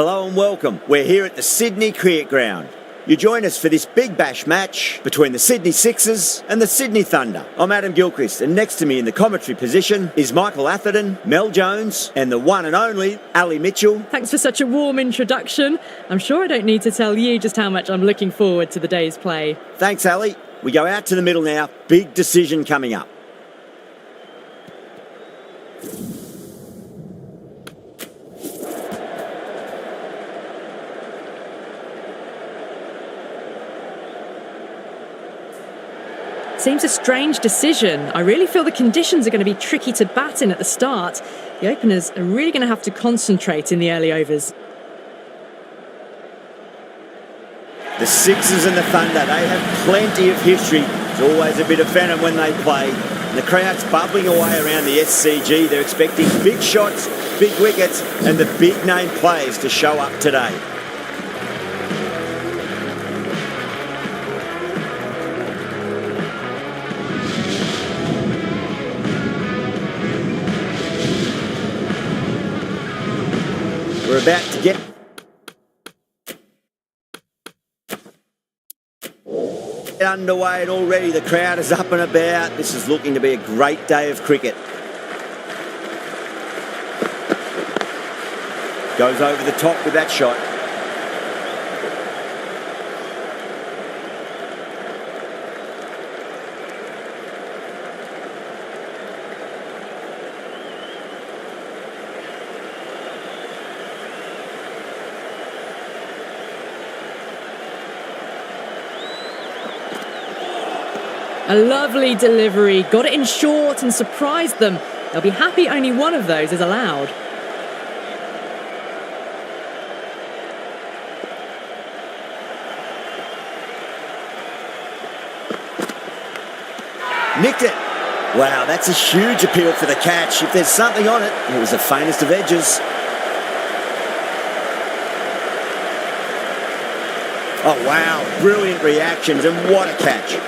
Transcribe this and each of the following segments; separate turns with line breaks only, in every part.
Hello and welcome. We're here at the Sydney Cricket Ground. You join us for this Big Bash match between the Sydney Sixers and the Sydney Thunder. I'm Adam Gilchrist, and next to me in the commentary position is Michael Atherton, Mel Jones, and the one and only Ali Mitchell.
Thanks for such a warm introduction. I'm sure I don't need to tell you just how much I'm looking forward to the day's play.
Thanks, Ali. We go out to the middle now. Big decision coming up.
Seems a strange decision. I really feel the conditions are going to be tricky to bat in at the start. The openers are really going to have to concentrate in the early overs.
The Sixers and the Thunder, they have plenty of history. There's always a bit of venom when they play. And the crowd's bubbling away around the SCG. They're expecting big shots, big wickets, and the big name players to show up today. We're about to get underway, and already the crowd is up and about. This is looking to be a great day of cricket. Goes over the top with that shot.
A lovely delivery, got it in short and surprised them. They'll be happy only one of those is allowed.
Nicked it. Wow, that's a huge appeal for the catch. If there's something on it, it was the faintest of edges. Oh wow, brilliant reactions, and what a catch.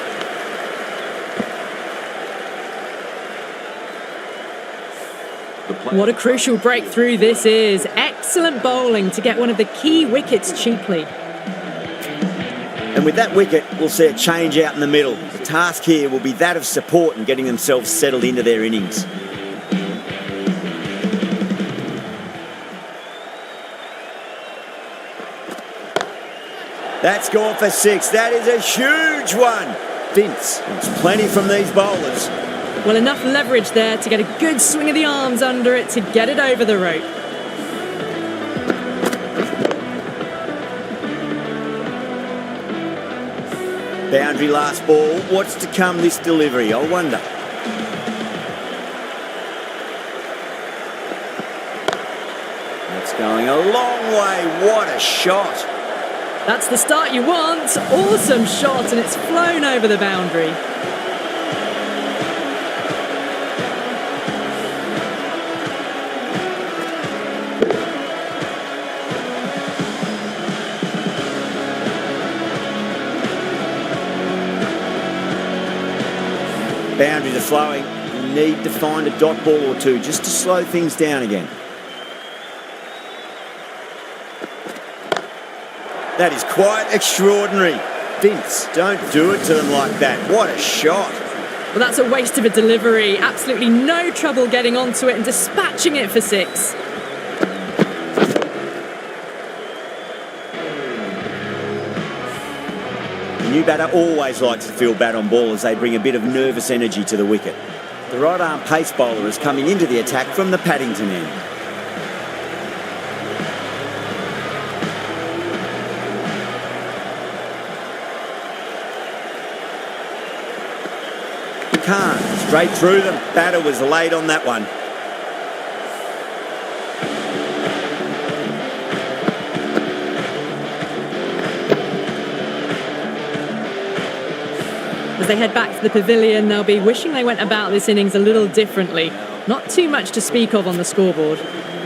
What a crucial breakthrough this is. Excellent bowling to get one of the key wickets cheaply.
And with that wicket, we'll see a change out in the middle. The task here will be that of support and getting themselves settled into their innings. That's gone for 6. That is a huge one. Vince wants plenty from these bowlers.
Well, enough leverage there to get a good swing of the arms under it to get it over the rope.
Boundary last ball. What's to come this delivery, I wonder. That's going a long way. What a shot.
That's the start you want. Awesome shot, and it's flown over the boundary.
Boundaries are flowing. You need to find a dot ball or two just to slow things down again. That is quite extraordinary. Vince, don't do it to them like that. What a shot.
Well, that's a waste of a delivery. Absolutely no trouble getting onto it and dispatching it for 6.
The new batter always likes to feel bat on ball as they bring a bit of nervous energy to the wicket. The right arm pace bowler is coming into the attack from the Paddington end. Khan, straight through them. Batter was late on that one.
As they head back to the pavilion, they'll be wishing they went about this innings a little differently. Not too much to speak of on the scoreboard.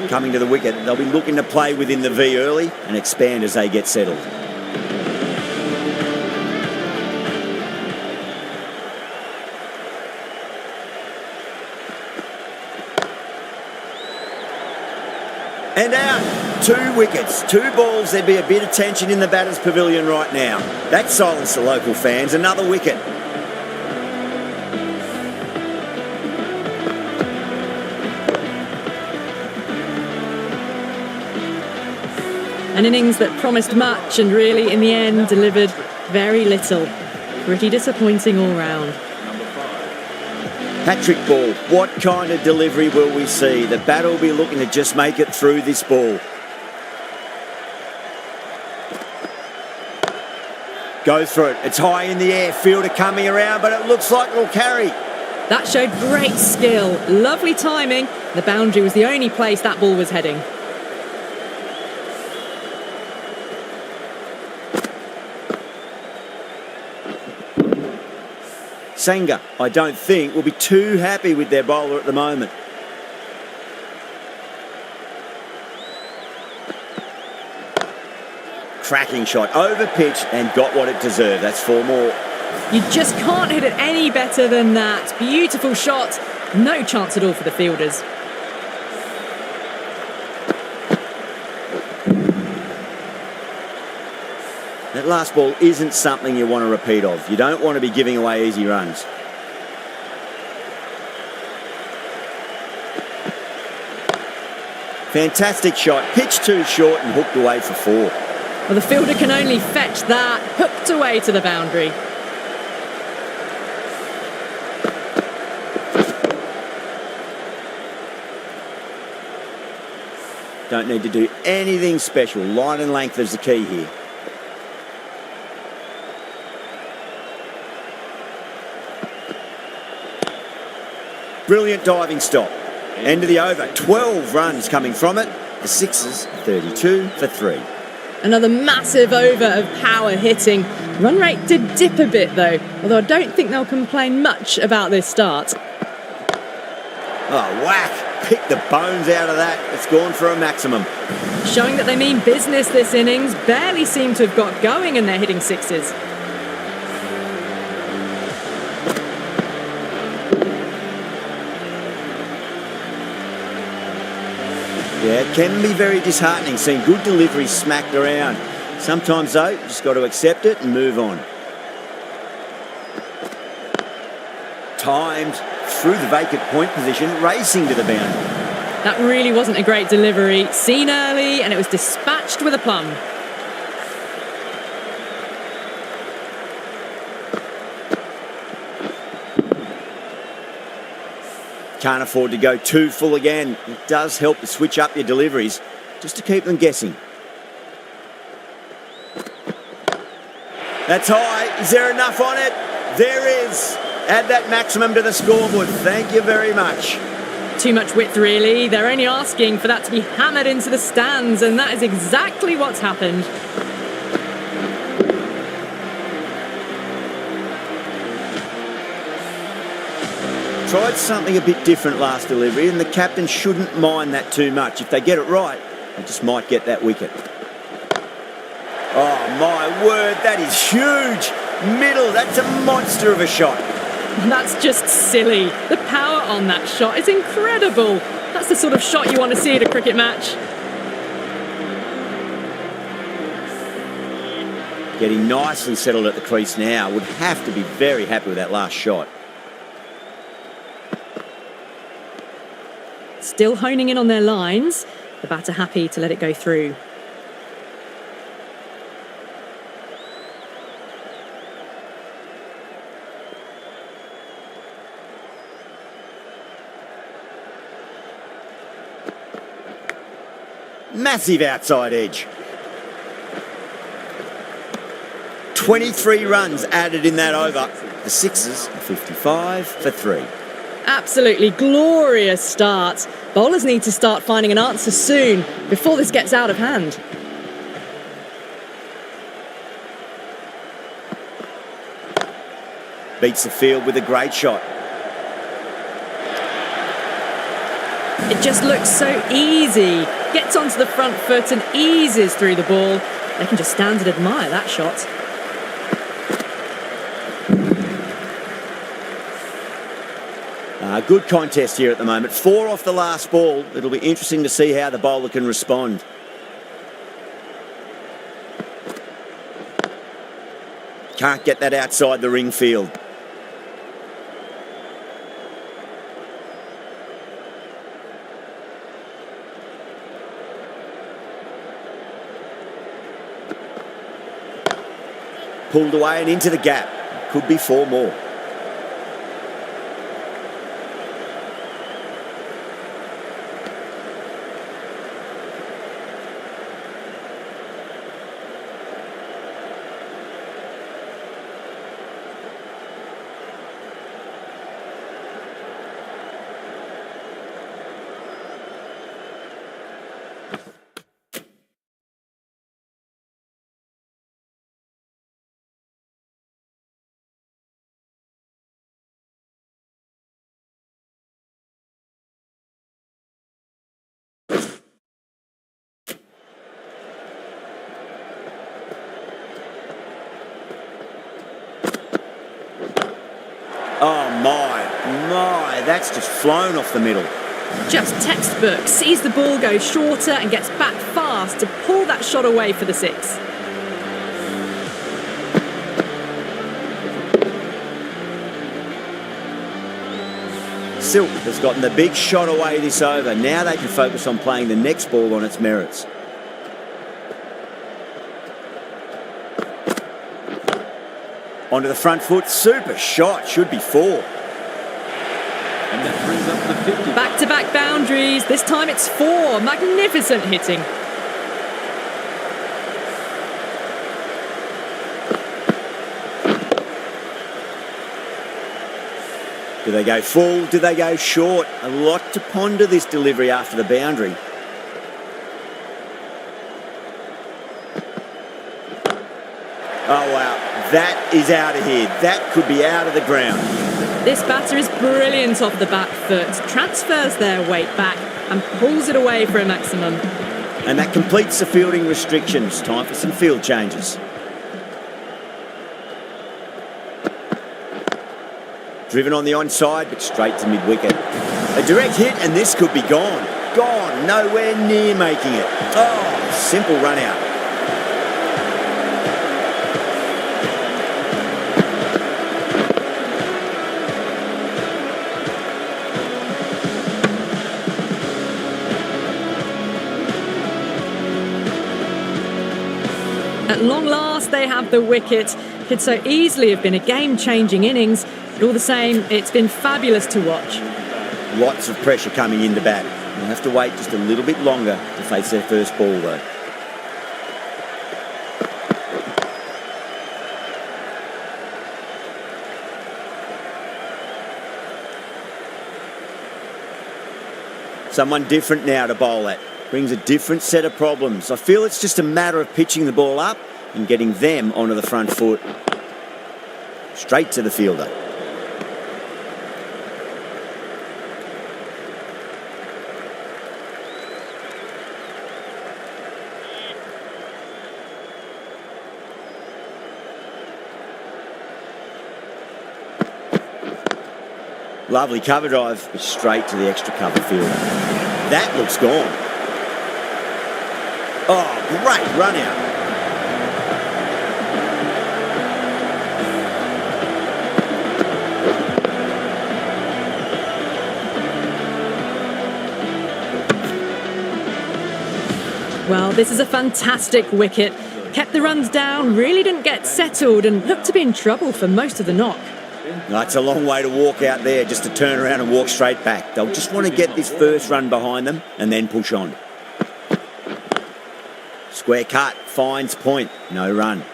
Coming to the wicket, they'll be looking to play within the V early and expand as they get settled. And out. 2 wickets, 2 balls. There'd be a bit of tension in the batter's pavilion right now. That silenced the local fans. Another wicket.
An innings that promised much and really, in the end, delivered very little. Pretty disappointing all round.
Hat-trick ball. What kind of delivery will we see? The batter will be looking to just make it through this ball. Goes through it. It's high in the air. Fielder coming around, but it looks like it'll carry.
That showed great skill. Lovely timing. The boundary was the only place that ball was heading.
Sanger, I don't think, will be too happy with their bowler at the moment. Cracking shot, over pitch and got what it deserved. That's 4 more.
You just can't hit it any better than that. Beautiful shot. No chance at all for the fielders.
That last ball isn't something you want to repeat of. You don't want to be giving away easy runs. Fantastic shot, pitched too short and hooked away for 4.
Well, the fielder can only fetch that, hooked away to the boundary.
Don't need to do anything special. Line and length is the key here. Brilliant diving stop. End of the over. 12 runs coming from it. The Sixers, 32 for 3.
Another massive over of power hitting. Run rate did dip a bit though, although I don't think they'll complain much about this start.
Oh, whack. Pick the bones out of that. It's gone for a maximum.
Showing that they mean business this innings. Barely seem to have got going and they're hitting sixes.
Yeah, it can be very disheartening seeing good deliveries smacked around. Sometimes, though, you just got to accept it and move on. Timed through the vacant point position, racing to the boundary.
That really wasn't a great delivery. Seen early, and it was dispatched with a plum.
Can't afford to go too full again. It does help to switch up your deliveries, just to keep them guessing. That's high. Is there enough on it? There is. Add that maximum to the scoreboard. Thank you very much.
Too much width, really. They're only asking for that to be hammered into the stands, and that is exactly what's happened.
Tried something a bit different last delivery, and the captain shouldn't mind that too much. If they get it right, they just might get that wicket. Oh, my word, that is huge. Middle, that's a monster of a shot.
That's just silly. The power on that shot is incredible. That's the sort of shot you want to see at a cricket match.
Getting nicely settled at the crease now. Would have to be very happy with that last shot.
Still honing in on their lines. The batter happy to let it go through.
Massive outside edge. 23 runs added in that over. The Sixers are 55 for 3.
Absolutely glorious start. Bowlers need to start finding an answer soon before this gets out of hand.
Beats the field with a great shot.
It just looks so easy. Gets onto the front foot and eases through the ball. They can just stand and admire that shot.
Good contest here at the moment. 4 off the last ball. It'll be interesting to see how the bowler can respond. Can't get that outside the ring field. Pulled away and into the gap. Could be 4 more. Oh my, that's just flown off the middle.
Just textbook. Sees the ball go shorter and gets back fast to pull that shot away for the 6.
Silk has gotten the big shot away this over. Now they can focus on playing the next ball on its merits. Onto the front foot, super shot, should be 4.
And that brings up the 50.
Back-to-back boundaries. This time it's 4. Magnificent hitting.
Do they go full? Do they go short? A lot to ponder this delivery after the boundary. Oh wow, that is out of here. That could be out of the ground.
This batter is brilliant off the back foot. Transfers their weight back and pulls it away for a maximum.
And that completes the fielding restrictions. Time for some field changes. Driven on the onside, but straight to mid-wicket. A direct hit, and this could be gone. Gone, nowhere near making it. Oh, simple run out.
At long last, they have the wicket. Could so easily have been a game-changing innings, but all the same, it's been fabulous to watch.
Lots of pressure coming into bat. They'll have to wait just a little bit longer to face their first ball, though. Someone different now to bowl at. Brings a different set of problems. I feel it's just a matter of pitching the ball up and getting them onto the front foot. Straight to the fielder. Lovely cover drive, but straight to the extra cover fielder. That looks gone. Oh, great run out.
Well, this is a fantastic wicket. Kept the runs down, really didn't get settled and looked to be in trouble for most of the knock.
It's a long way to walk out there just to turn around and walk straight back. They'll just want to get this first run behind them and then push on. Square cut, finds point, no run.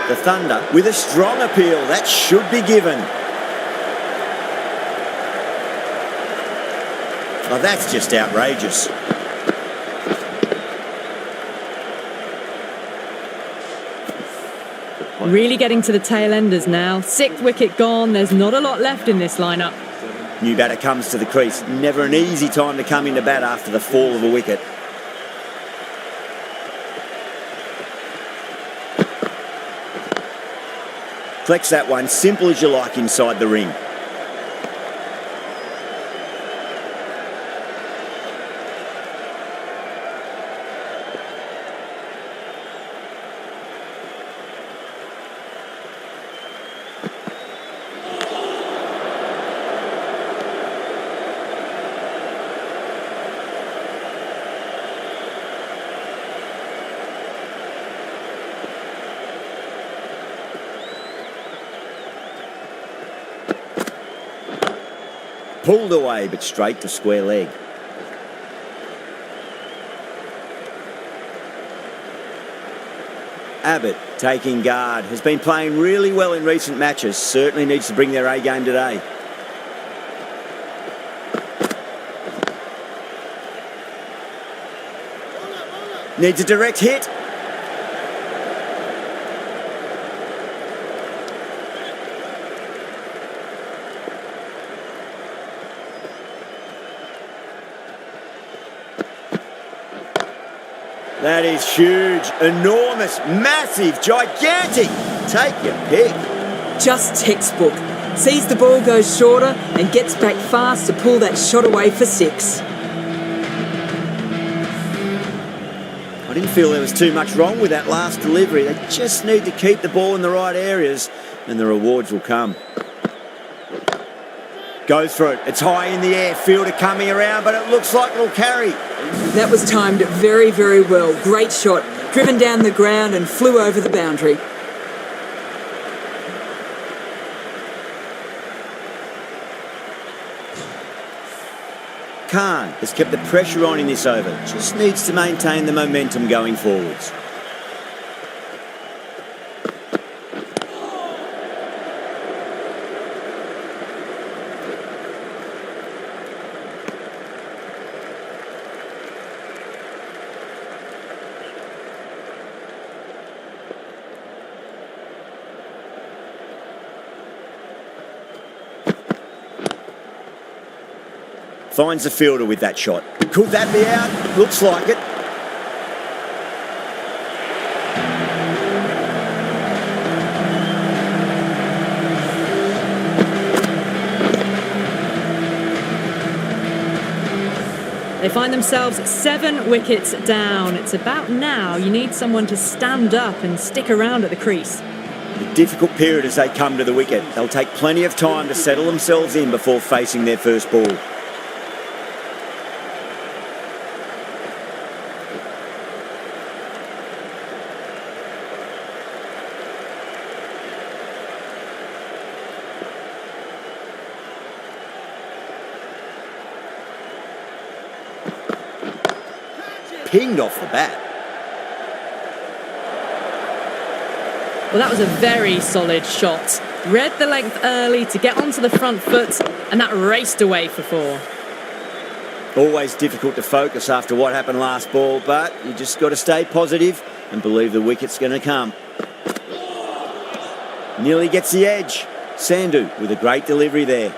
The Thunder with a strong appeal, that should be given. Oh, that's just outrageous.
Really getting to the tail enders now. 6th wicket gone, there's not a lot left in this lineup.
New batter comes to the crease. Never an easy time to come into bat after the fall of a wicket. deflects that one, simple as you like inside the ring. Pulled away, but straight to square leg. Abbott, taking guard, has been playing really well in recent matches. Certainly needs to bring their A game today. Needs a direct hit. That is huge, enormous, massive, gigantic. Take your pick.
Just textbook. Sees the ball go shorter and gets back fast to pull that shot away for 6.
I didn't feel there was too much wrong with that last delivery. They just need to keep the ball in the right areas and the rewards will come. Goes for it. It's high in the air. Fielder coming around, but it looks like it'll carry.
That was timed very, very well. Great shot. Driven down the ground and flew over the boundary.
Khan has kept the pressure on in this over. Just needs to maintain the momentum going forwards. Finds the fielder with that shot. Could that be out? Looks like it.
They find themselves 7 wickets down. It's about now you need someone to stand up and stick around at the crease.
A difficult period as they come to the wicket. They'll take plenty of time to settle themselves in before facing their first ball. Pinged off the bat.
Well, that was a very solid shot. Read the length early to get onto the front foot, and that raced away for 4.
Always difficult to focus after what happened last ball, but you just got to stay positive and believe the wicket's going to come. Nearly gets the edge. Sandhu with a great delivery there.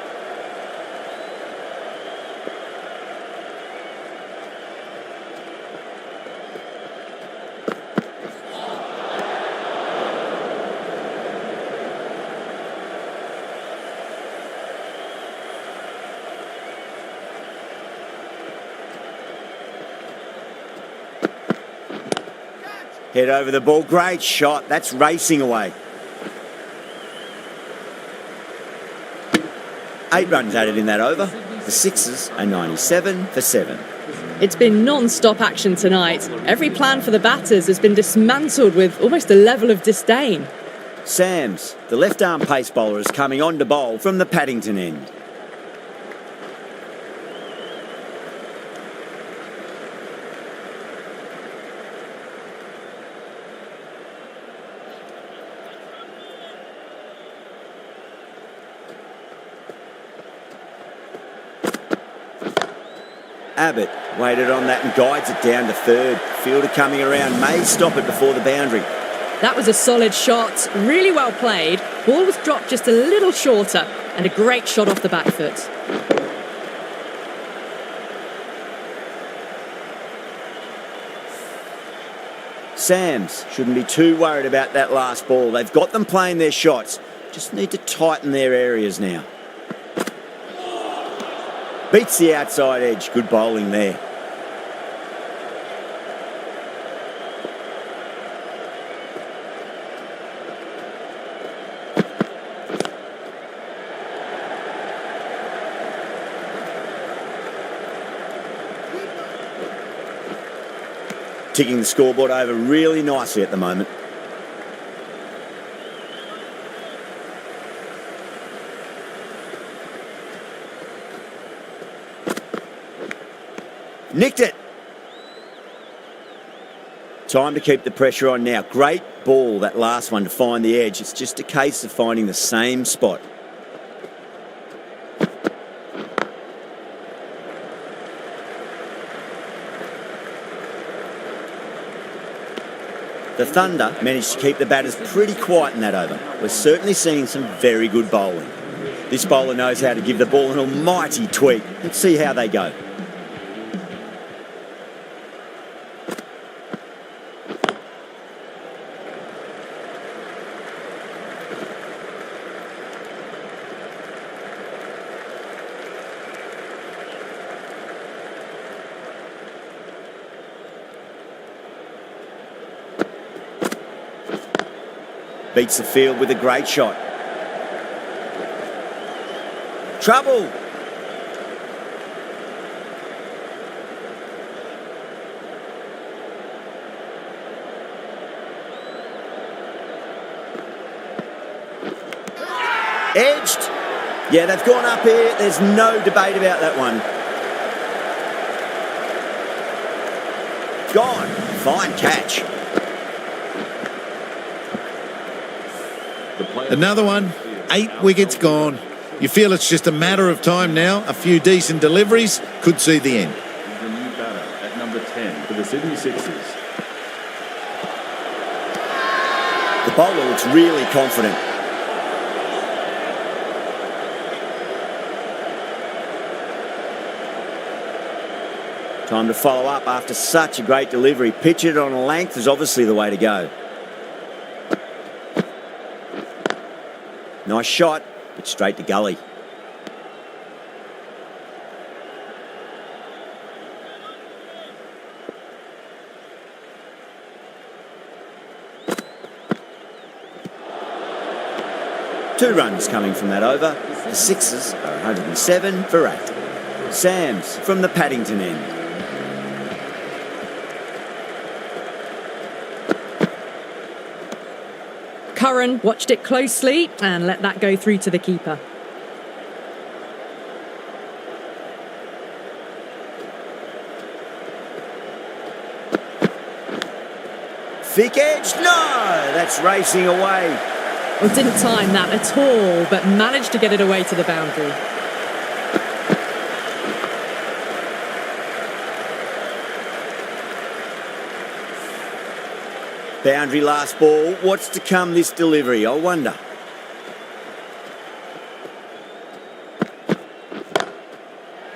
Head over the ball. Great shot. That's racing away. 8 runs added in that over. The Sixers are 97 for 7.
It's been non-stop action tonight. Every plan for the batters has been dismantled with almost a level of disdain.
Sams, the left-arm pace bowler, is coming on to bowl from the Paddington end. Abbott waited on that and guides it down to third. Fielder coming around, may stop it before the boundary.
That was a solid shot, really well played. Ball was dropped just a little shorter, and a great shot off the back foot. Sams shouldn't be too worried about that last ball. They've got them playing their shots.
Just need to tighten their areas now. Beats the outside edge. Good bowling there. Ticking the scoreboard over really nicely at the moment. Nicked it. Time to keep the pressure on now. Great ball, that last one, to find the edge. It's just a case of finding the same spot. The Thunder managed to keep the batters pretty quiet in that over. We're certainly seeing some very good bowling. This bowler knows how to give the ball an almighty tweak. Let's see how they go. Beats the field with a great shot. Trouble. Edged. Yeah, they've gone up here. There's no debate about that one. Gone. Fine catch.
Another one, 8 wickets gone. You feel it's just a matter of time now. A few decent deliveries could see the end.
The new batter at number 10 for the Sydney Sixers.
The bowler looks really confident. Time to follow up after such a great delivery. Pitch it on a length is obviously the way to go. Nice shot, but straight to gully. Two runs coming from that over. The Sixers are 107 for 8. Sams from the Paddington end.
Curran watched it closely and let that go through to the keeper.
Thick edge, no! That's racing away.
Well, didn't time that at all, but managed to get it away to the boundary.
Boundary last ball. What's to come this delivery, I wonder?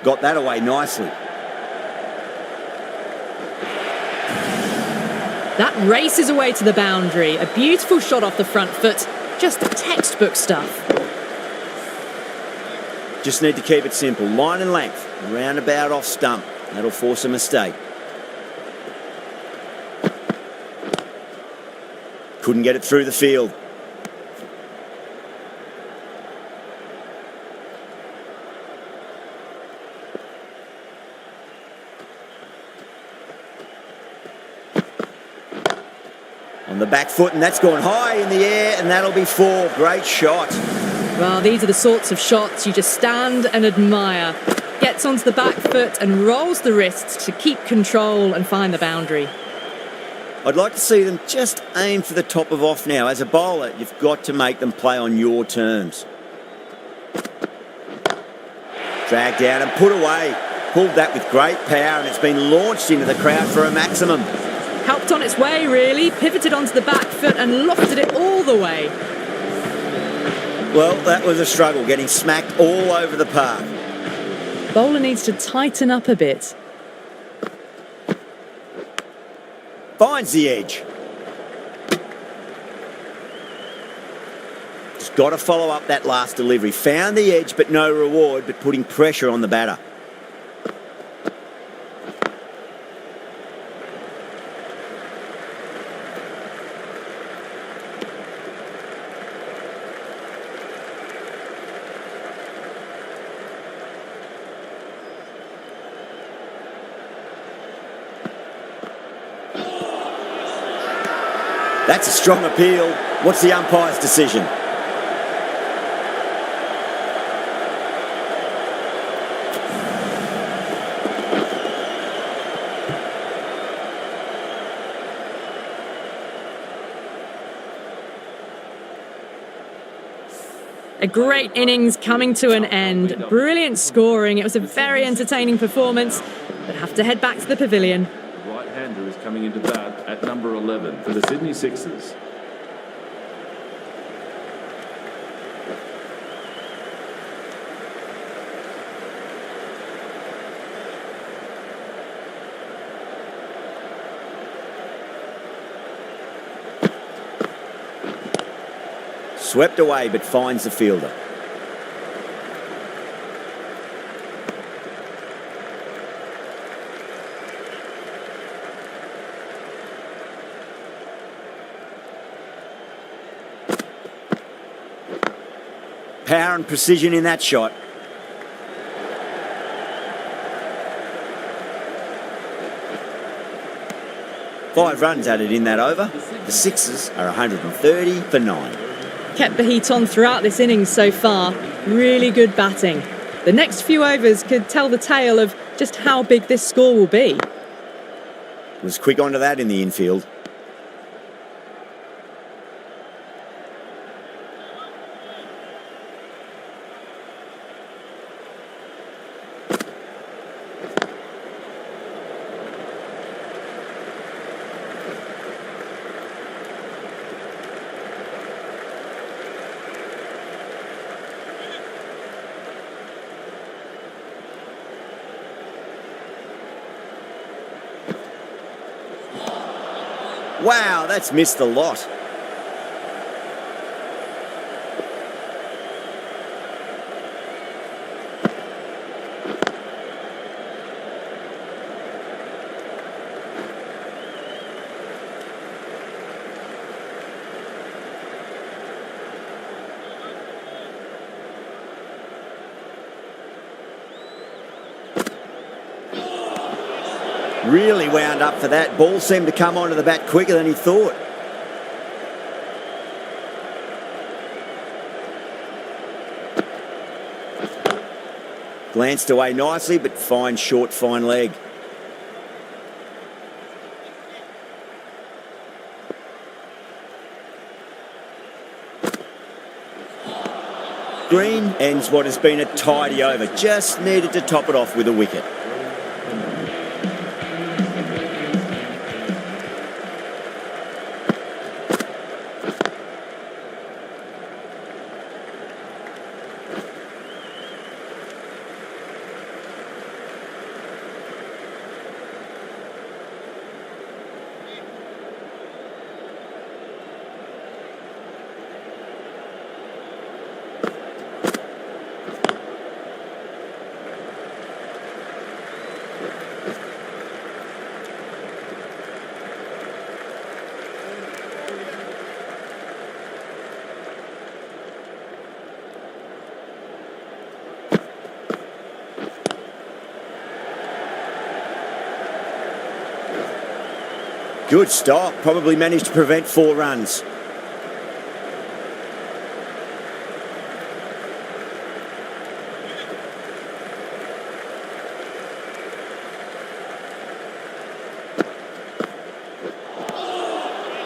Got that away nicely.
That races away to the boundary. A beautiful shot off the front foot. Just textbook stuff.
Just need to keep it simple. Line and length. Roundabout off stump. That'll force a mistake. Couldn't get it through the field. On the back foot, and that's gone high in the air, and that'll be 4. Great shot.
Well, these are the sorts of shots you just stand and admire. Gets onto the back foot and rolls the wrists to keep control and find the boundary.
I'd like to see them just aim for the top of off now. As a bowler, you've got to make them play on your terms. Dragged down and put away. Pulled that with great power, and it's been launched into the crowd for a maximum.
Helped on its way, really. Pivoted onto the back foot and lofted it all the way.
Well, that was a struggle, getting smacked all over the park.
Bowler needs to tighten up a bit.
Finds the edge. Just Got to follow up that last delivery. Found the edge, but no reward, but putting pressure on the batter. That's a strong appeal. What's the umpire's decision?
A great innings coming to an end. Brilliant scoring. It was a very entertaining performance, but have to head back to the pavilion.
The right-hander is coming into bat at number 11 for the Sydney Sixers.
Swept away, but finds the fielder. Power and precision in that shot. Five runs added in that over. The Sixers are 130 for 9.
Kept the heat on throughout this innings so far. Really good batting. The next few overs could tell the tale of just how big this score will be.
Was quick onto that in the infield. Wow, that's missed a lot. Really wound up for that. Ball seemed to come onto the bat quicker than he thought. Glanced away nicely, but fine short, fine leg. Green ends what has been a tidy over. Just needed to top it off with a wicket. Good stop, probably managed to prevent 4 runs.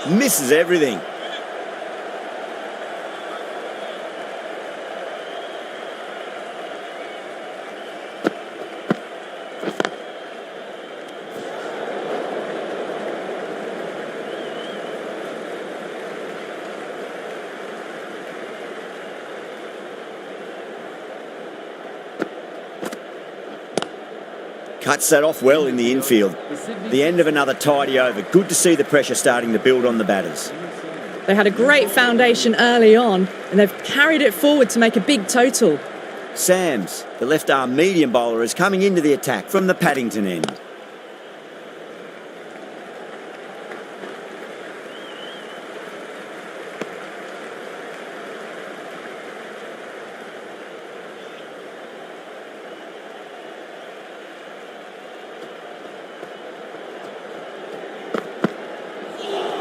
Misses everything. Cuts that off well in the infield. The end of another tidy over. Good to see the pressure starting to build on the batters.
They had a great foundation early on, and they've carried it forward to make a big total.
Sams, the left-arm medium bowler, is coming into the attack from the Paddington end.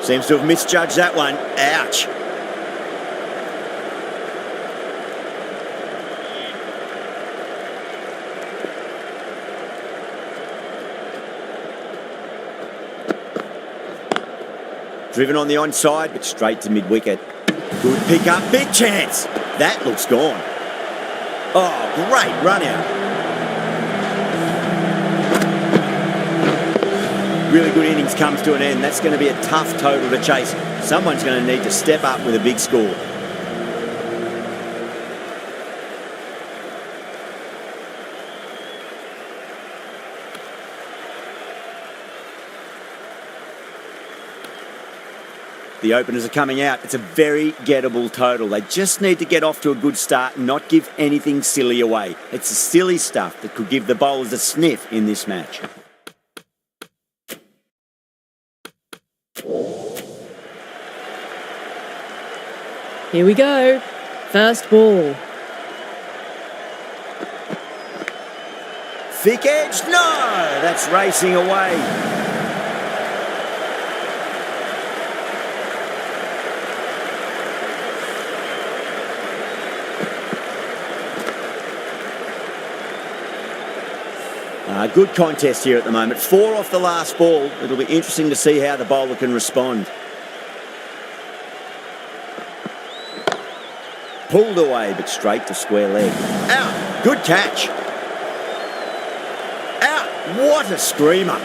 Seems to have misjudged that one. Ouch. Driven on the onside, but straight to mid-wicket. Good pick up, big chance. That looks gone. Oh, great run out. Really good innings comes to an end. That's going to be a tough total to chase. Someone's going to need to step up with a big score. The openers are coming out. It's a very gettable total. They just need to get off to a good start and not give anything silly away. It's the silly stuff that could give the bowlers a sniff in this match.
Here we go. First ball.
Thick edge? No! That's racing away. Good contest here at the moment. 4 off the last ball. It'll be interesting to see how the bowler can respond. Pulled away, but straight to square leg. Out! Good catch. Out! What a screamer.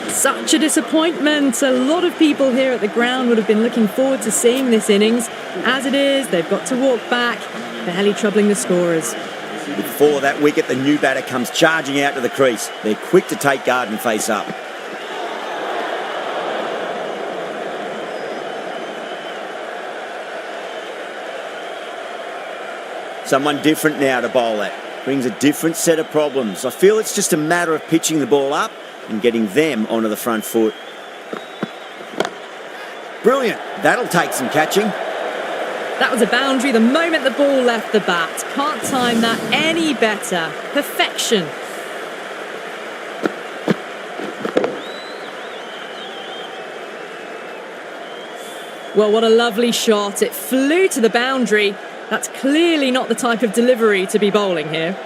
Such a disappointment. A lot of people here at the ground would have been looking forward to seeing this innings. As it is, they've got to walk back, barely troubling the scorers.
Before that wicket, the new batter comes charging out to the crease. They're quick to take guard and face up. Someone different now to bowl at. Brings a different set of problems. I feel it's just a matter of pitching the ball up and getting them onto the front foot. Brilliant. That'll take some catching.
That was a boundary the moment the ball left the bat. Can't time that any better. Perfection. Well, what a lovely shot. It flew to the boundary. That's clearly not the type of delivery to be bowling here.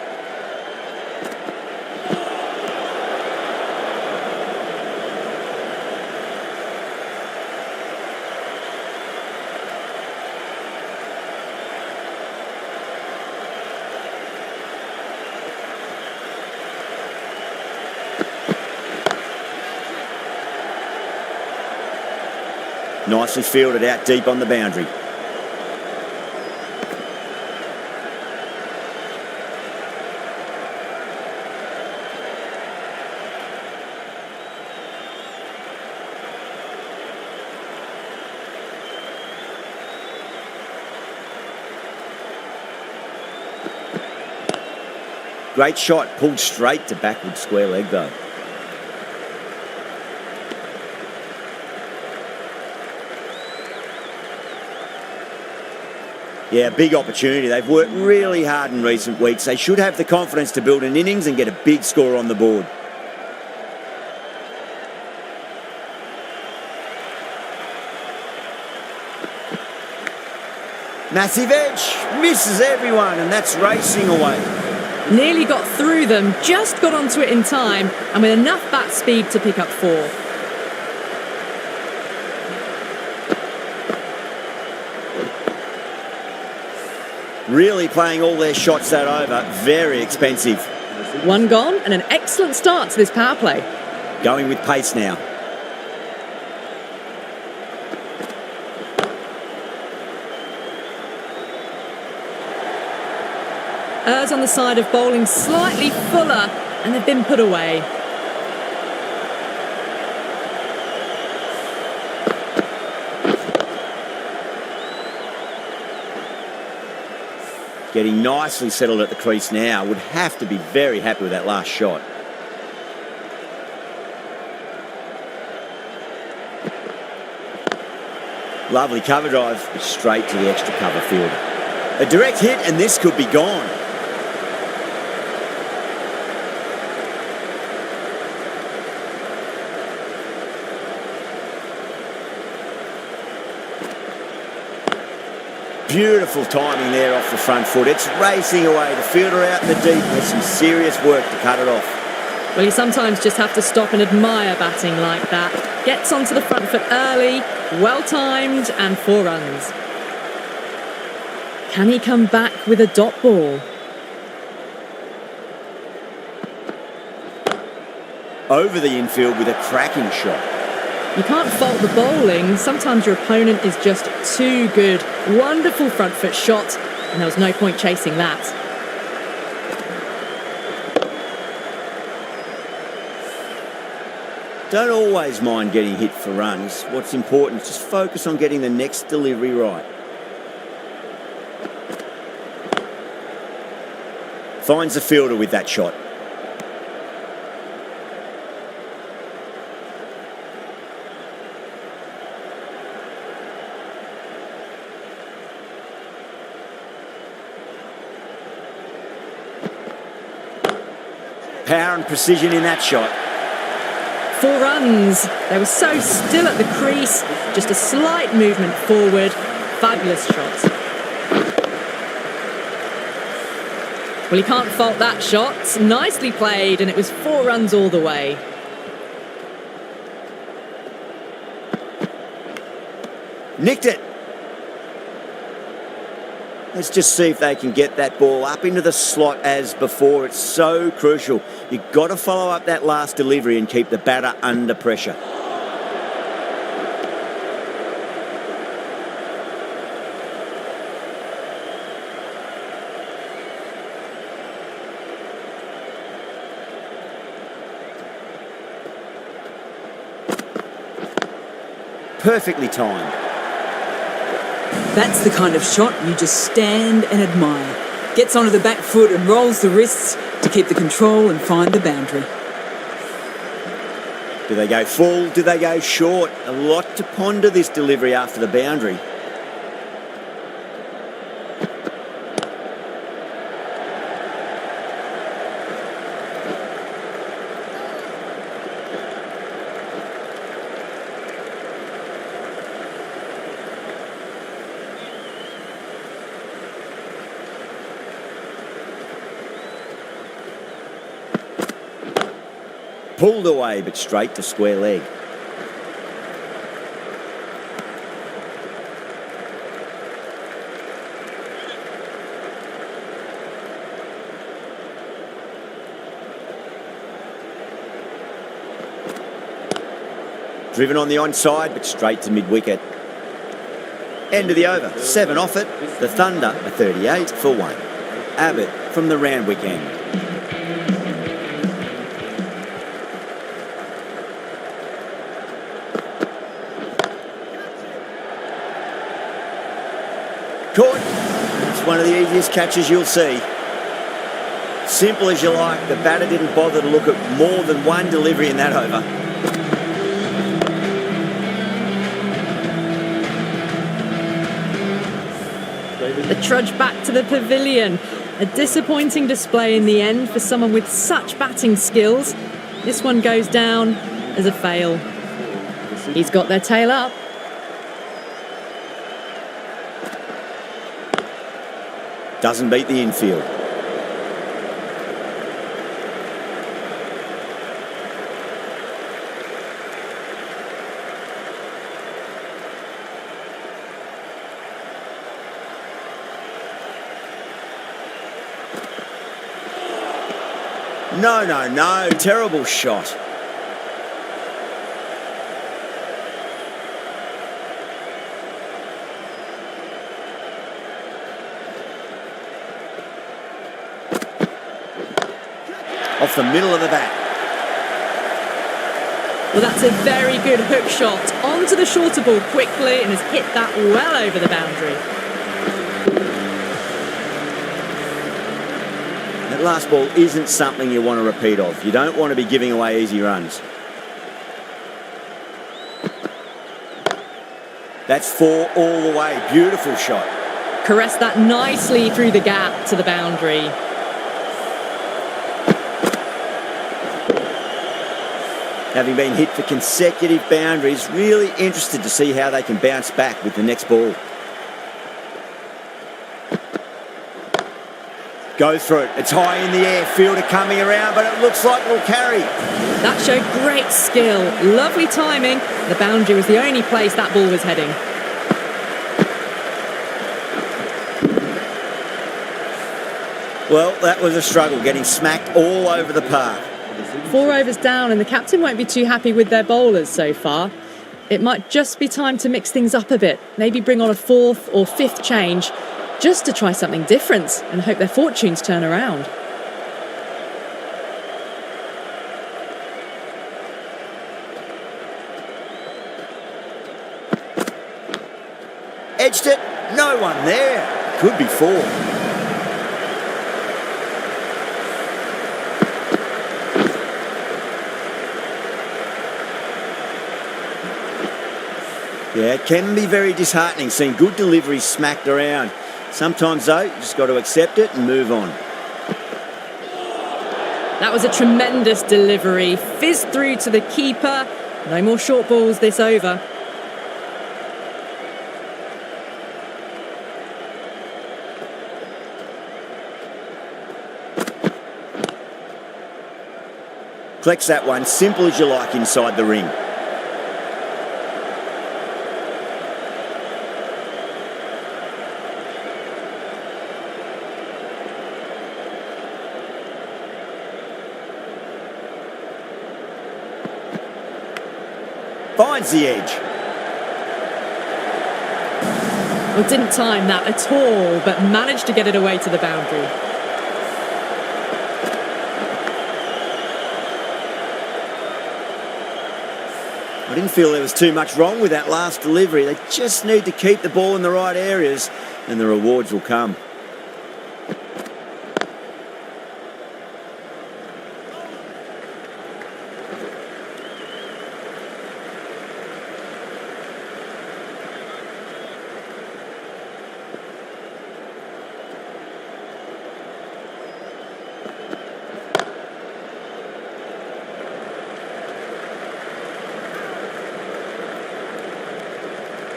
Nicely fielded out deep on the boundary. Great shot, pulled straight to backward square leg though. Yeah, big opportunity. They've worked really hard in recent weeks. They should have the confidence to build an innings and get a big score on the board. Massive edge, misses everyone, and that's racing away.
Nearly got through them, just got onto it in time, and with enough bat speed to pick up 4.
Really playing all their shots that over. Very expensive.
1 gone, and an excellent start to this power play.
Going with pace now.
errs on the side of bowling slightly fuller, and they've been put away.
Getting nicely settled at the crease now. Would have to be very happy with that last shot. Lovely cover drive, but straight to the extra cover fielder. A direct hit and this could be gone. Beautiful timing there off the front foot. It's racing away. The fielder out in the deep. There's some serious work to cut it off.
Well, you sometimes just have to stop and admire batting like that. Gets onto the front foot early, well-timed, and 4 runs. Can he come back with a dot ball?
Over the infield with a cracking shot.
You can't fault the bowling. Sometimes your opponent is just too good. Wonderful front foot shot, and there was no point chasing that.
Don't always mind getting hit for runs. What's important is just focus on getting the next delivery right. Finds the fielder with that shot. Power and precision in that shot.
4 runs. They were so still at the crease. Just a slight movement forward. Fabulous shot. Well, you can't fault that shot. Nicely played, and it was 4 runs all the way.
Nicked it. Let's just see if they can get that ball up into the slot as before. It's so crucial. You've got to follow up that last delivery and keep the batter under pressure. Perfectly timed.
That's the kind of shot you just stand and admire. Gets onto the back foot and rolls the wrists to keep the control and find the boundary.
Do they go full? Do they go short? A lot to ponder this delivery after the boundary. Pulled away, but straight to square leg. Driven on the onside, but straight to mid-wicket. End of the over. 7 off it. The Thunder are 38 for 1. Abbott from the Randwick end. Caught. It's one of the easiest catches you'll see. Simple as you like. The batter didn't bother to look at more than one delivery in that over.
The trudge back to the pavilion. A disappointing display in the end for someone with such batting skills. This one goes down as a fail. He's got their tail up.
Doesn't beat the infield. No. Terrible shot. off the middle of the bat.
Well, that's a very good hook shot onto the shorter ball quickly and has hit that well over the boundary.
That last ball isn't something you want to repeat of. You don't want to be giving away easy runs. That's 4 all the way. Beautiful shot.
Caressed that nicely through the gap to the boundary.
Having been hit for consecutive boundaries, really interested to see how they can bounce back with the next ball. Go through it. It's high in the air. Fielder coming around, but it looks like it'll carry.
That showed great skill. Lovely timing. The boundary was the only place that ball was heading.
Well, that was a struggle, getting smacked all over the park.
4 overs down, and the captain won't be too happy with their bowlers so far. It might just be time to mix things up a bit. Maybe bring on a 4th or 5th change, just to try something different and hope their fortunes turn around.
Edged it. No one there. Could be 4. Yeah, it can be very disheartening seeing good deliveries smacked around. Sometimes, though, you just got to accept it and move on.
That was a tremendous delivery. Fizzed through to the keeper. No more short balls this over.
Collects that one, simple as you like inside the ring. Finds the edge.
Well, didn't time that at all, but managed to get it away to the boundary.
I didn't feel there was too much wrong with that last delivery. They just need to keep the ball in the right areas and the rewards will come.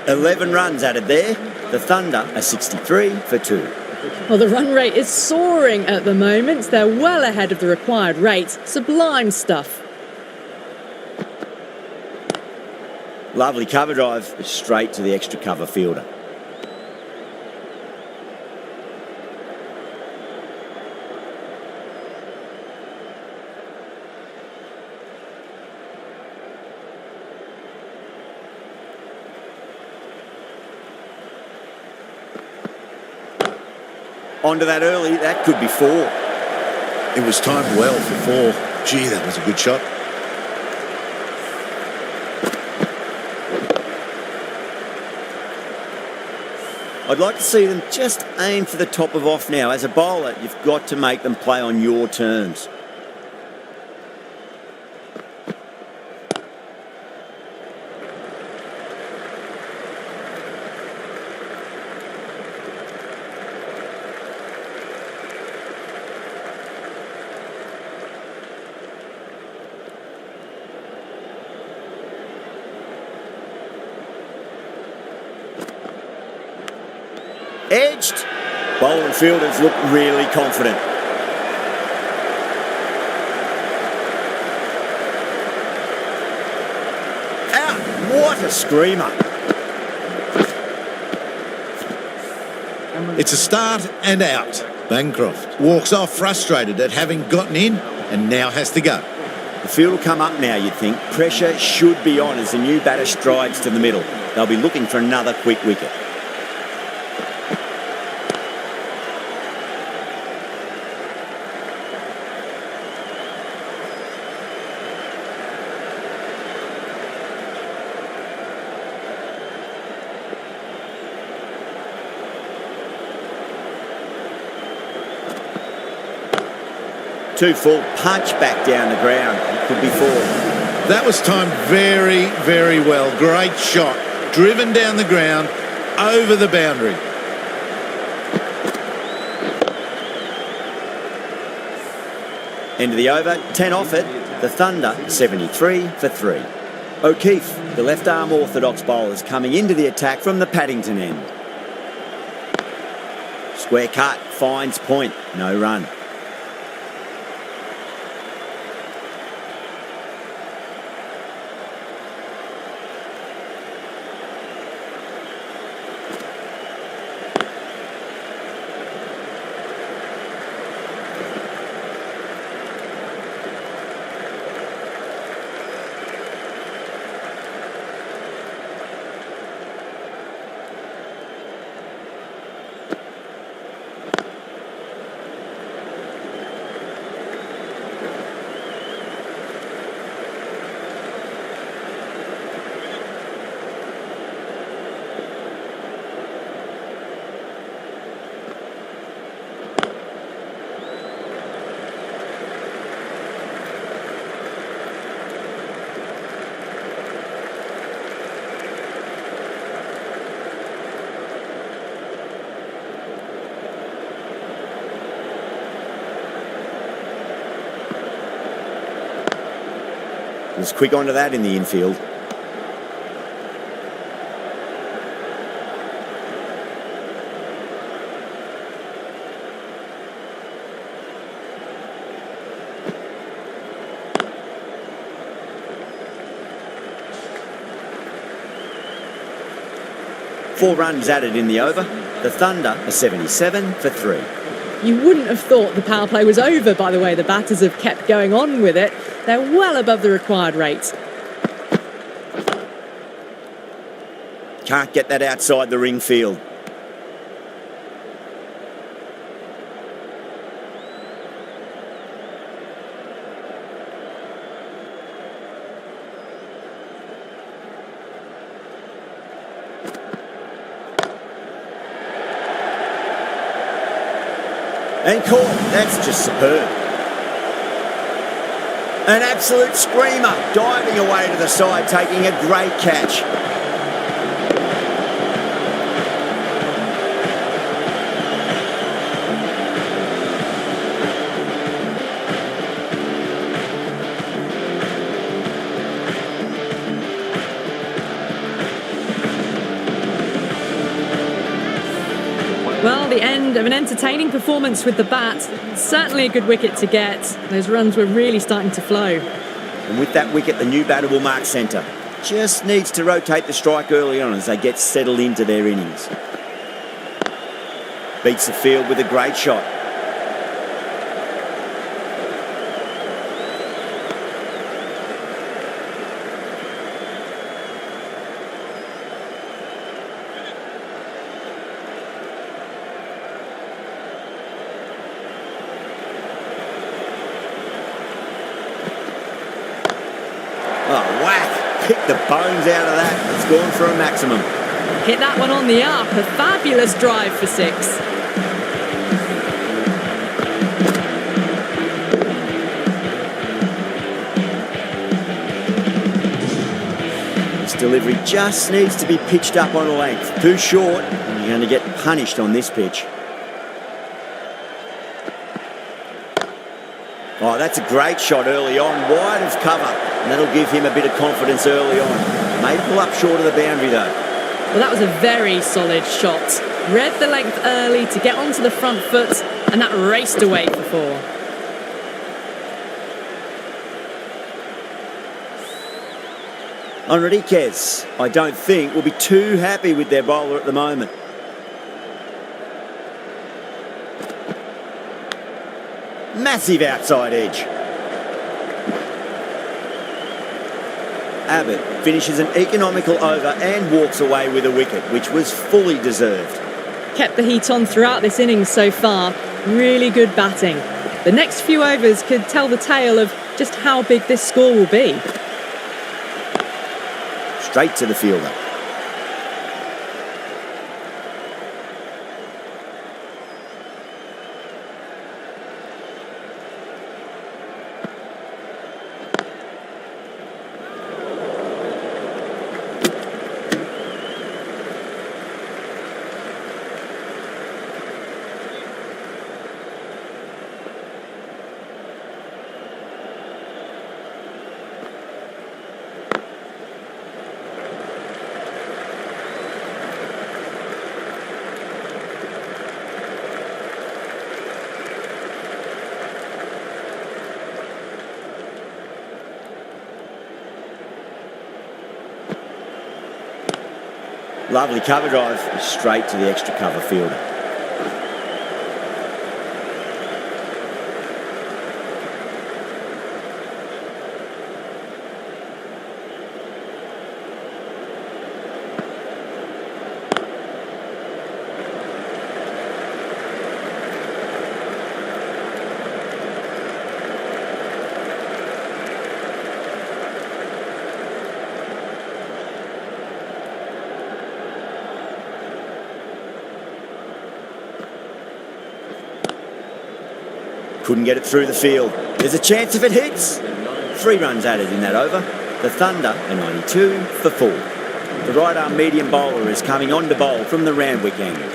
$11 runs added there. The Thunder are 63 for 2.
Well, the run rate is soaring at the moment. They're well ahead of the required rate. Sublime stuff.
Lovely cover drive, but straight to the extra cover fielder. Onto that early, that could be 4.
It was timed well for 4. Gee, that was a good shot.
I'd like to see them just aim for the top of off now. As a bowler, you've got to make them play on your terms. Edged. Bowler and fielders look really confident. Out. What a screamer.
It's a start and out. Bancroft walks off frustrated at having gotten in and now has to go.
The field will come up now, you'd think. Pressure should be on as the new batter strides to the middle. They'll be looking for another quick wicket. Too full, punch back down the ground. It could be 4.
That was timed very, very well. Great shot. Driven down the ground, over the boundary.
End of the over, 10 off it. The Thunder, 73 for 3. O'Keefe, the left-arm orthodox bowlers, coming into the attack from the Paddington end. Square cut, finds point, no run. Was quick onto that in the infield. Four runs added in the over. The Thunder are 77 for 3.
You wouldn't have thought the power play was over by the way the batters have kept going on with it. They're well above the required rate.
Can't get that outside the ring field. And caught. That's just superb. An absolute screamer, diving away to the side, taking a great catch.
Well, the end of an entertaining performance with the bat. Certainly a good wicket to get. Those runs were really starting to flow.
And with that wicket, the new batter will mark centre. Just needs to rotate the strike early on as they get settled into their innings. Beats the field with a great shot. Oh, whack! Picked the bones out of that. It's gone for a maximum.
Hit that one on the up. A fabulous drive for 6.
This delivery just needs to be pitched up on a length. Too short, and you're going to get punished on this pitch. Oh, that's a great shot early on, wide of cover, and that'll give him a bit of confidence early on. May pull up short of the boundary though.
Well, that was a very solid shot. Read the length early to get onto the front foot, and that raced away for 4.
Enriquez, I don't think, will be too happy with their bowler at the moment. Massive outside edge. Abbott finishes an economical over and walks away with a wicket, which was fully deserved.
Kept the heat on throughout this innings so far. Really good batting. The next few overs could tell the tale of just how big this score will be.
Straight to the fielder. Lovely cover drive, straight to the extra cover fielder. Couldn't get it through the field. There's a chance if it hits. 3 runs added in that over. The Thunder are 92 for 4. The right-arm medium bowler is coming on to bowl from the Randwick angle.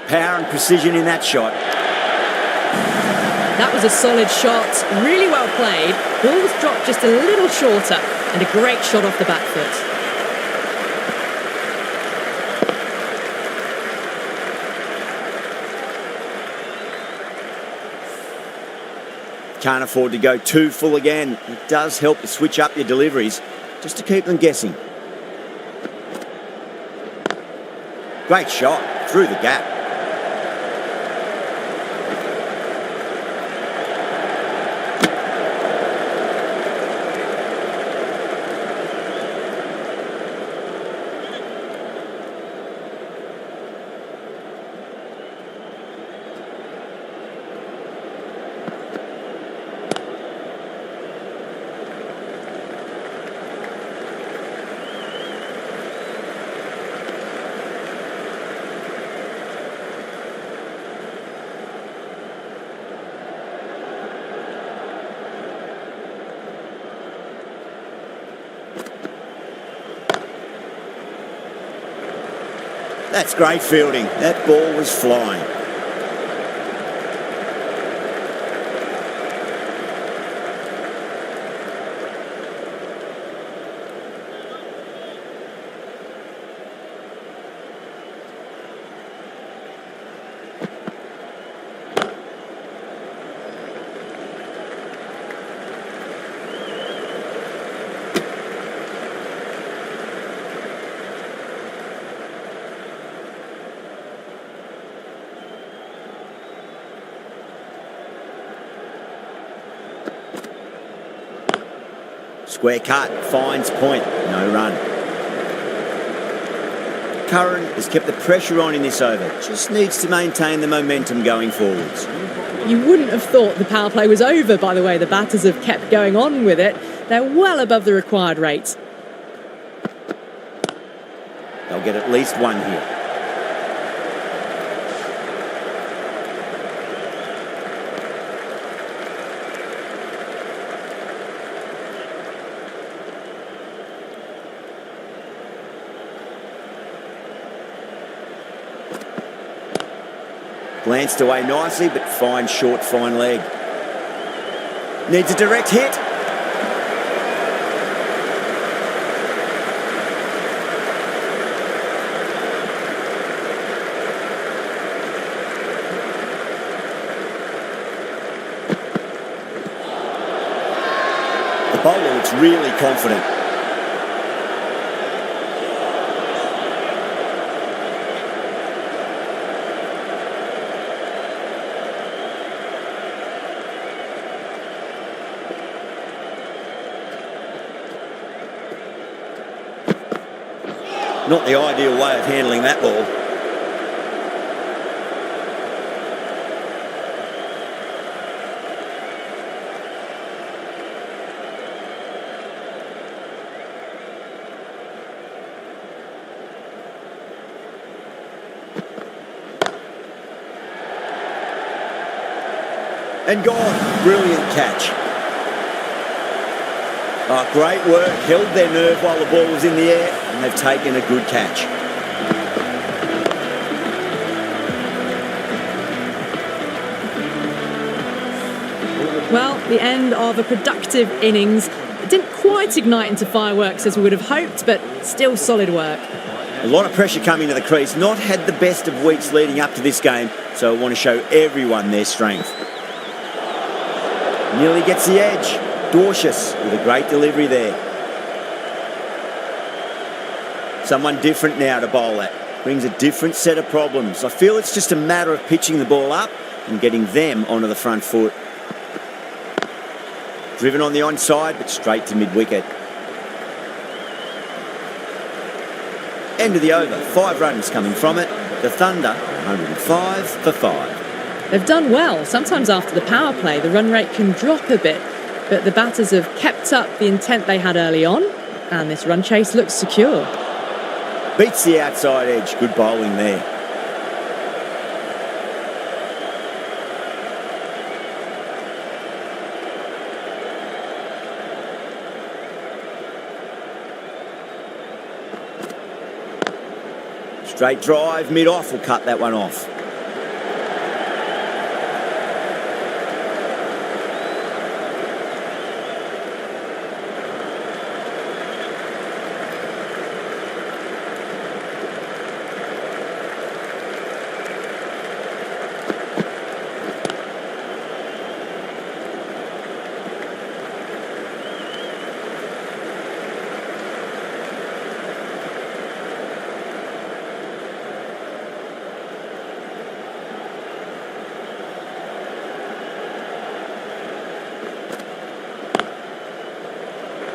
Power and precision in that shot.
That was a solid shot, really well played. Ball was dropped just a little shorter, and a great shot off the back foot.
Can't afford to go too full again. It does help to switch up your deliveries, just to keep them guessing. Great shot, through the gap. That's great fielding. That ball was flying. Square cut, finds point, no run. Curran has kept the pressure on in this over, just needs to maintain the momentum going forwards.
You wouldn't have thought the power play was over by the way the batters have kept going on with it. They're well above the required rate.
They'll get at least one here. Glanced away nicely, but fine short, fine leg. Needs a direct hit. The bowler looks really confident. Not the ideal way of handling that ball. And gone. Brilliant catch. Oh, great work. Held their nerve while the ball was in the air, and they've taken a good catch.
Well, the end of a productive innings. It didn't quite ignite into fireworks as we would have hoped, but still solid work.
A lot of pressure coming to the crease. Not had the best of weeks leading up to this game, so I want to show everyone their strength. Nearly gets the edge. Dorcius with a great delivery there. Someone different now to bowl at. Brings a different set of problems. I feel it's just a matter of pitching the ball up and getting them onto the front foot. Driven on the onside, but straight to mid-wicket. End of the over. 5 runs coming from it. The Thunder, 105 for 5.
They've done well. Sometimes after the power play, the run rate can drop a bit, but the batters have kept up the intent they had early on, and this run chase looks secure.
Beats the outside edge. Good bowling there. Straight drive, mid-off will cut that one off.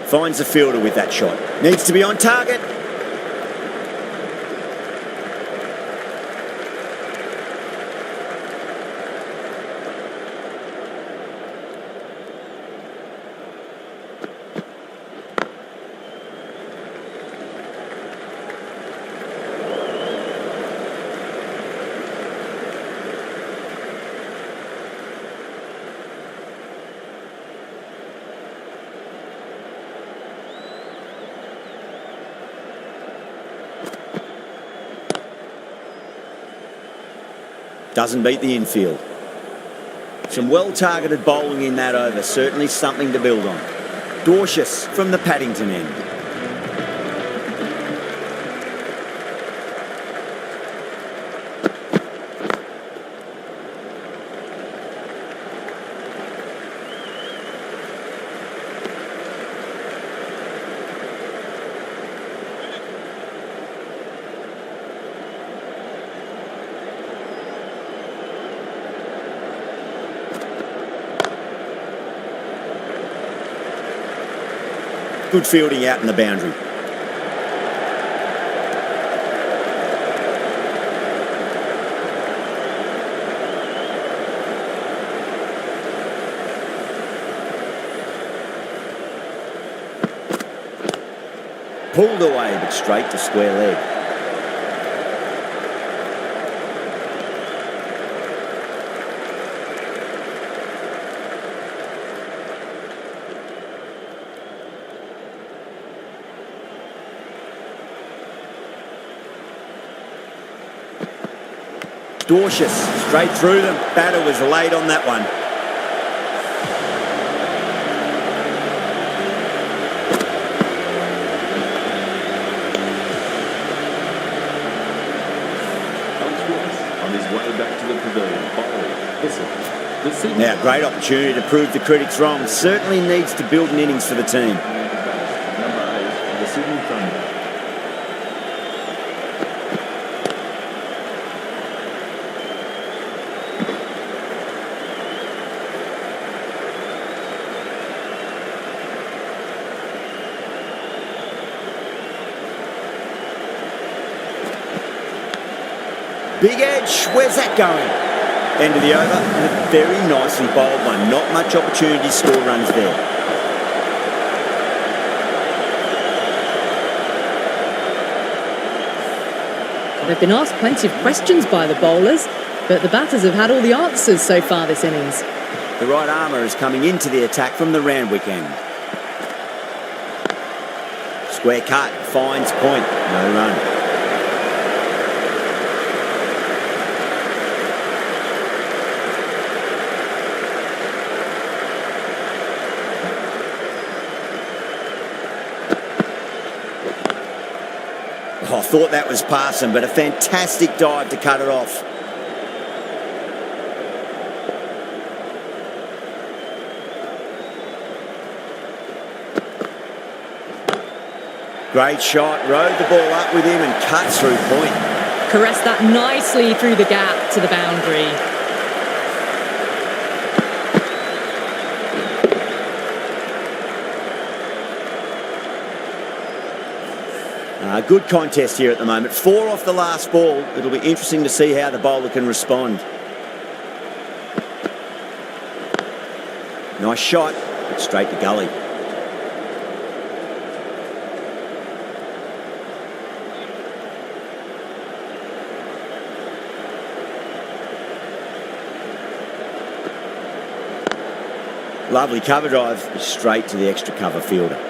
Finds the fielder with that shot. Needs to be on target. Doesn't beat the infield. Some well-targeted bowling in that over. Certainly something to build on. Dorcius from the Paddington end. Good fielding out in the boundary. Pulled away, but straight to square leg. Dorcius, straight through them. Batter was late on that one.
On his way back to the pavilion, bowling.
Now, great opportunity to prove the critics wrong. Certainly needs to build an innings for the team.
Number 8, the Sydney Thunder.
Big edge, where's that going? End of the over, and a very nicely bowled one. Not much opportunity to score runs there.
They've been asked plenty of questions by the bowlers, but the batters have had all the answers so far this innings.
The right armour is coming into the attack from the Randwick end. Square cut, finds point, no run. I thought that was passing, but a fantastic dive to cut it off. Great shot, rode the ball up with him and cut through point.
Caressed that nicely through the gap to the boundary.
Good contest here at the moment. 4 off the last ball. It'll be interesting to see how the bowler can respond. Nice shot, but straight to gully. Lovely cover drive, straight to the extra cover fielder.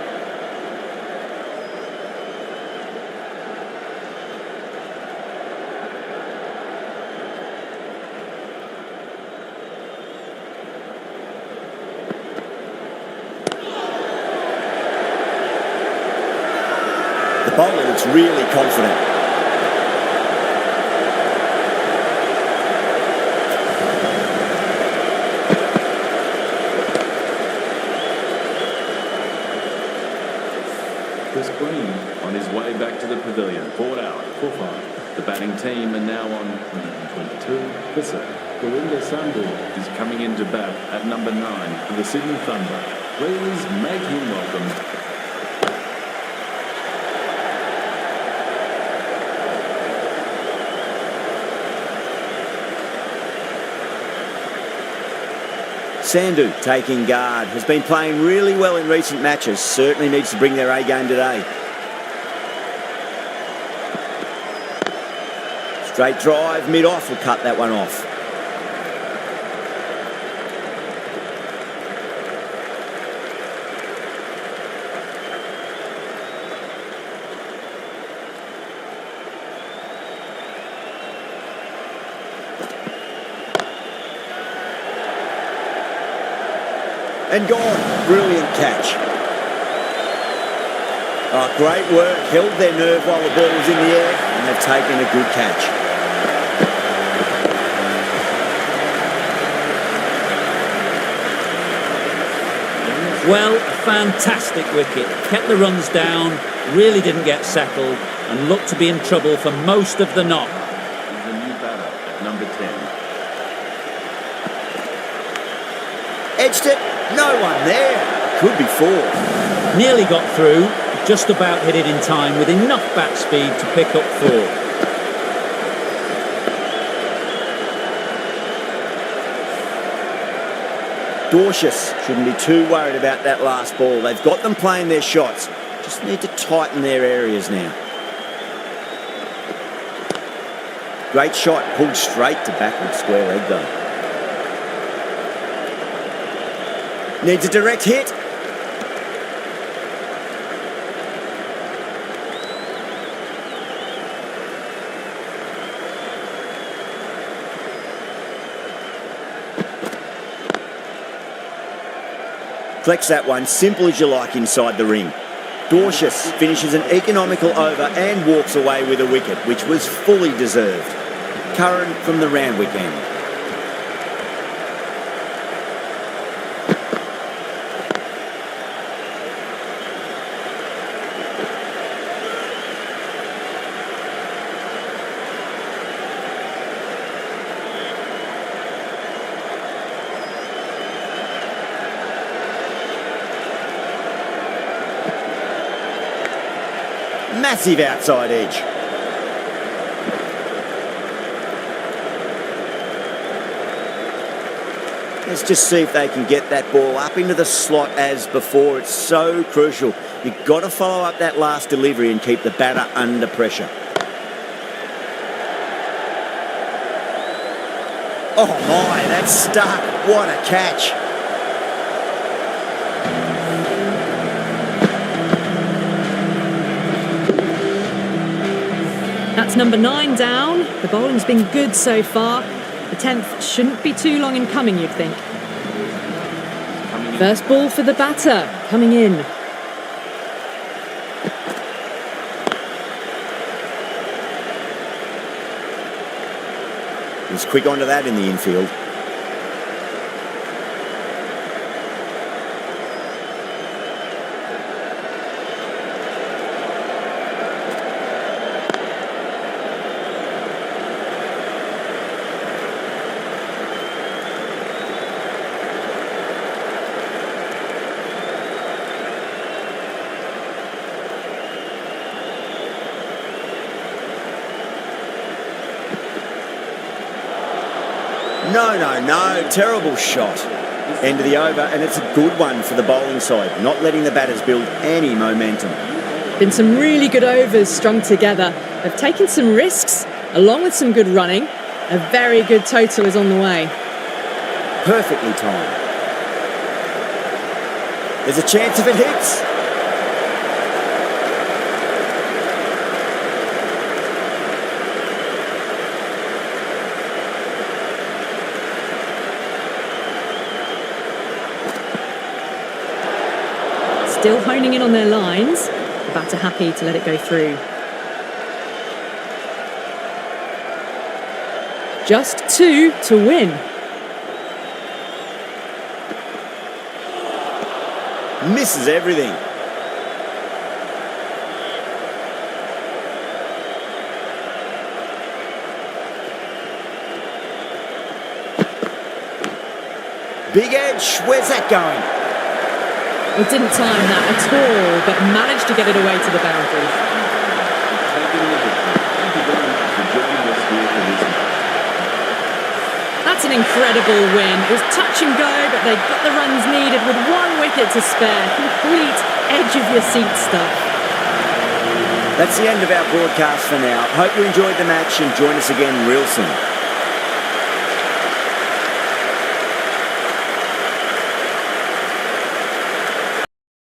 The bowler looks really confident.
Chris Green on his way back to the pavilion. Brought out for 5. The batting team are now on 122. Listen, Govinda Sandhu is coming in to bat at number 9 for the Sydney Thunder. Please make him welcome.
Sandhu taking guard, has been playing really well in recent matches, certainly needs to bring their A game today. Straight drive, mid-off, will cut that one off. And gone. Brilliant catch. Oh, great work. Held their nerve while the ball was in the air, and they've taken a good catch.
Well, a fantastic wicket. Kept the runs down, really didn't get settled, and looked to be in trouble for most of the knock.
He's the new batter at number 10.
Edged it. No one there. Could be 4.
Nearly got through, just about hit it in time with enough bat speed to pick up 4.
Dorcius shouldn't be too worried about that last ball. They've got them playing their shots. Just need to tighten their areas now. Great shot, pulled straight to backward square leg though. Needs a direct hit. Collects that one, simple as you like inside the ring. Dorcius finishes an economical over and walks away with a wicket, which was fully deserved. Curran from the Randwick end. Massive outside edge. Let's just see if they can get that ball up into the slot as before. It's so crucial. You've got to follow up that last delivery and keep the batter under pressure. Oh my, that's stuck. What a catch.
That's number 9 down. The bowling's been good so far. The 10th shouldn't be too long in coming, you'd think. First ball for the batter, coming in.
He's quick onto that in the infield. No. Terrible shot. End of the over, and it's a good one for the bowling side, not letting the batters build any momentum.
Been some really good overs strung together. They've taken some risks, along with some good running. A very good total is on the way.
Perfectly timed. There's a chance if it hits.
Still honing in on their lines. The batter happy to let it go through. Just 2 to win.
Misses everything. Big edge. Where's that going?
Well, didn't time that at all, but managed to get it away to the boundary. That's an incredible win. It was touch and go, but they got the runs needed with 1 wicket to spare. Complete edge of your seat stuff.
That's the end of our broadcast for now. Hope you enjoyed the match and join us again real soon.